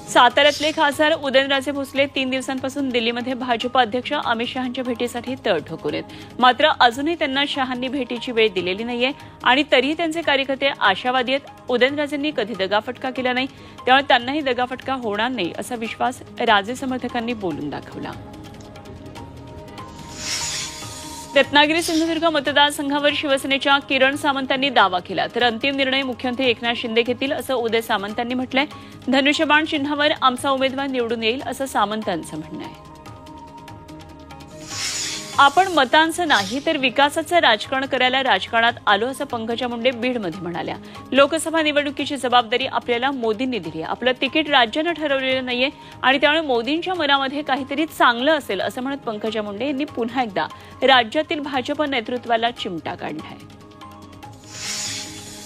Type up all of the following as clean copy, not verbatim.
साताऱ्यातले खासदार उदयनराजे भोसले 3 दिवसांपासून दिल्लीमध्ये भाजप अध्यक्ष अमित शहांच्या भेटीसाठी तळ ठोकून आहेत। मात्र अजूनही त्यांना शहांनी भेटीची वेळ दिलेली नाहीये आणि तरीही त्यांचे कार्यकर्ते आशावादी आहेत। उदयनराजेंनी कधी दगाफटका केला नाही, त्यामुळे त्यांनाही दगाफटका होणार नाही असा विश्वास राजे समर्थकांनी बोलून दाखवला। रत्नागिरी सिंधुदुर्ग मतदारसंघावर शिवसेनेच्या किरण सामंतांनी दावा केला, तर अंतिम निर्णय मुख्यमंत्री एकनाथ शिंदे घेतील असं उदय सामंतांनी म्हटलंय। धनुष्यबाण चिन्हावर आमचा उमेदवार निवडून येईल असं सामंतांचं म्हणणं आहे। आपण मतांचं नाही तर विकासाचं राजकारण करायला राजकारणात आलो असं पंकजा मुंडे बीडमध्ये म्हणाल्या। लोकसभा निवडणुकीची जबाबदारी आपल्याला मोदींनी दिली आहे। आपलं तिकीट राज्यानं ठरवलेलं नाहीये आणि त्यामुळे मोदींच्या मनामध्ये काहीतरी चांगलं असेल असं म्हणत पंकजा मुंडे यांनी पुन्हा एकदा राज्यातील भाजप नेतृत्वाला चिमटा काढलाय।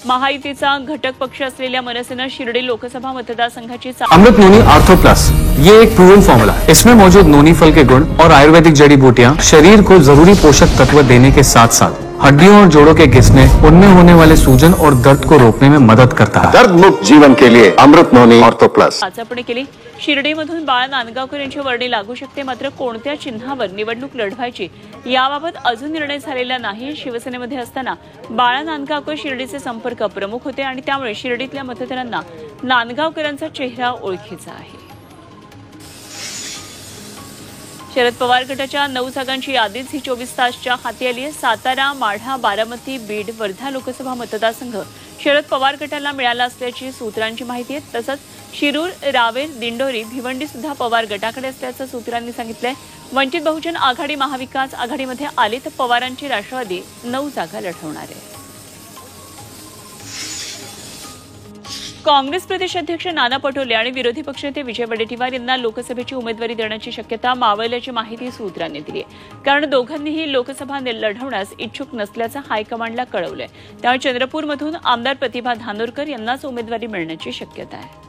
महायुतीचा घटक पक्ष असलेल्या मनसेनं शिर्डी लोकसभा मतदारसंघाची अमृत नोनी आर्थो प्लस, ये एक प्रूवन फॉर्मूला है। इसमें मौजूद नोनी फल के गुण और आयुर्वेदिक जड़ी बूटियां शरीर को जरूरी पोषक तत्व देने के साथ साथ हड्डियों और जोड़ों के घिसने, उनमें होने वाले सूजन और दर्द को रोकने में मदद करता है। दर्द मुक्त जीवन के लिए अमृत नोनी आर्थो प्लस। चाचपणी केली। शिर्डीमधून बाळा नांदगावकर यांची वर्णी लागू शकते, मात्र कोणत्या चिन्हावर निवडणूक लढवायची याबाबत अजून निर्णय झालेला नाही। शिवसेनेमध्ये असताना बाळा नांदगावकर शिर्डीचे संपर्क प्रमुख होते आणि त्यामुळे शिर्डीतल्या मतदारांना नांदगावकरांचा चेहरा ओळखीचा आहे। शरद पवार गटाच्या 9 जागांची यादीच ही 24 तासच्या हाती आली आहे। सातारा, माढा, बारामती, बीड, वर्धा लोकसभा मतदारसंघ शरद पवार गटाला मिळाला असल्याची सूत्रांची माहिती आहे। तसंच शिरूर, रावेर, दिंडोरी, भिवंडी सुद्धा पवार गटाकडे असल्याचं सूत्रांनी सांगितलंय। वंचित बहुजन आघाडी महाविकास आघाडीमध्ये आली तर पवारांची राष्ट्रवादी 9 जागा लढवणार आहे। काँग्रेस प्रदेश अध्यक्ष नाना पटोले आणि विरोधी पक्षनेते विजय वडेट्टीवार यांना लोकसभेची उमेदवारी देण्याची शक्यता मावळल्याची माहिती सूत्रांनी दिली आहे। कारण दोघांनीही लोकसभा लढवण्यास इच्छुक नसल्याचं हायकमांडला कळवलंय। त्यामुळे चंद्रपूरमधून आमदार प्रतिभा धानोरकर यांनाच उमेदवारी मिळण्याची शक्यता आहे।